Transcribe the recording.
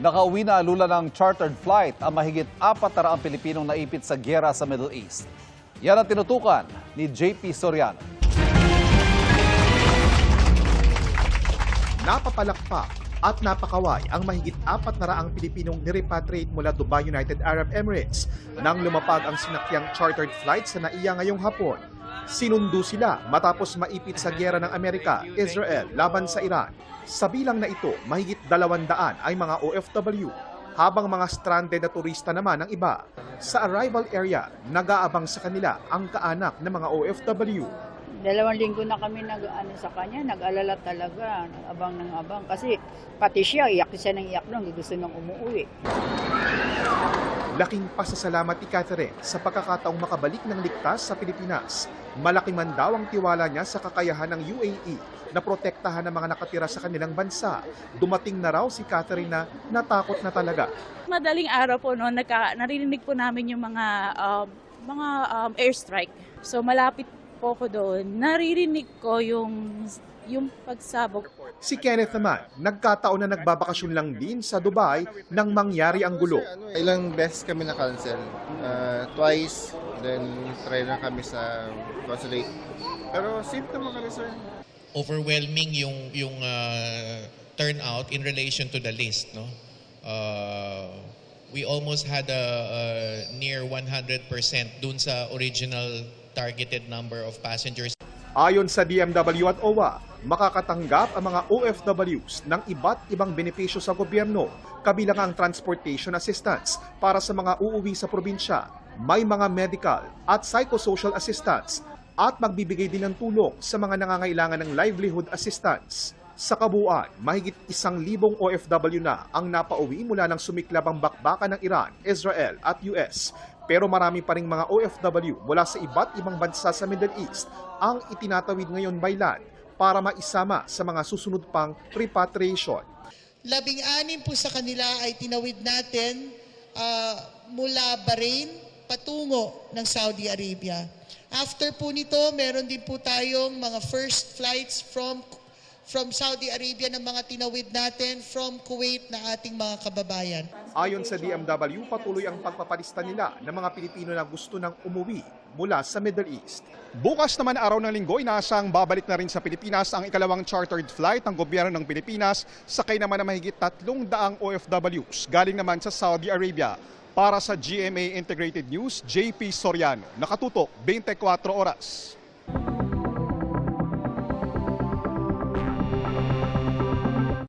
Nakauwi na alula ng chartered flight ang mahigit 400 Pilipinong naipit sa gyera sa Middle East. Yan ang tinutukan ni JP Soriano. Napapalakpak at napakaway ang mahigit 400 Pilipinong nirepatriate mula Dubai, United Arab Emirates nang lumapag ang sinakyang chartered flight sa NAIA ngayong hapon. Sinundo sila matapos maipit sa gyera ng Amerika, Israel laban sa Iran. Sa bilang na ito, mahigit 200 ay mga OFW, habang mga stranded na turista naman ang iba. Sa arrival area, nag-aabang sa kanila ang kaanak ng mga OFW. 2 linggo na kami sa kanya, nag-alala talaga, abang ng abang. Kasi pati siya, iyak siya ng iyak nung gusto nang umuwi. Laking pasasalamat ni Catherine sa pagkakataong makabalik ng ligtas sa Pilipinas. Malaki man daw ang tiwala niya sa kakayahan ng UAE na protektahan ang mga nakatira sa kanilang bansa. Dumating na raw si Catherine na natakot na talaga. Madaling araw po, no, narinig po namin yung mga airstrike. So malapit po ko doon. Naririnig ko yung pagsabog. Si Kenneth naman, nagkataon na nagbabakasyon lang din sa Dubai nang mangyari ang gulo. Ilang beses kami na-cancel. Twice, then try na kami sa consulate. Pero safe naman kami, sir. Overwhelming yung turnout in relation to the list, no? We almost had a near 100% dun sa original targeted number of passengers. Ayon sa DMW at OWA, makakatanggap ang mga OFWs ng iba't ibang benepisyo sa gobyerno, kabilang ang transportation assistance para sa mga uuwi sa probinsya, may mga medical at psychosocial assistance, at magbibigay din ng tulong sa mga nangangailangan ng livelihood assistance. Sa kabuuan, mahigit 1,000 OFW na ang napauwi mula ng sumiklab ang bakbakan ng Iran, Israel at US. Pero marami pa ring mga OFW mula sa iba't ibang bansa sa Middle East ang itinatawid ngayon by land para maisama sa mga susunod pang repatriation. 16 po sa kanila ay tinawid natin mula Bahrain patungo ng Saudi Arabia. After po nito, meron din po tayong mga first flights from Saudi Arabia ng mga tinawid natin from Kuwait na ating mga kababayan. Ayon sa DMW, patuloy ang pagpapalista nila ng mga Pilipino na gusto nang umuwi mula sa Middle East. Bukas naman araw ng linggo, inaasang babalik na rin sa Pilipinas ang ikalawang chartered flight ng gobyerno ng Pilipinas, sakay naman na mahigit 300 OFWs galing naman sa Saudi Arabia. Para sa GMA Integrated News, JP Soriano, nakatutok 24 oras.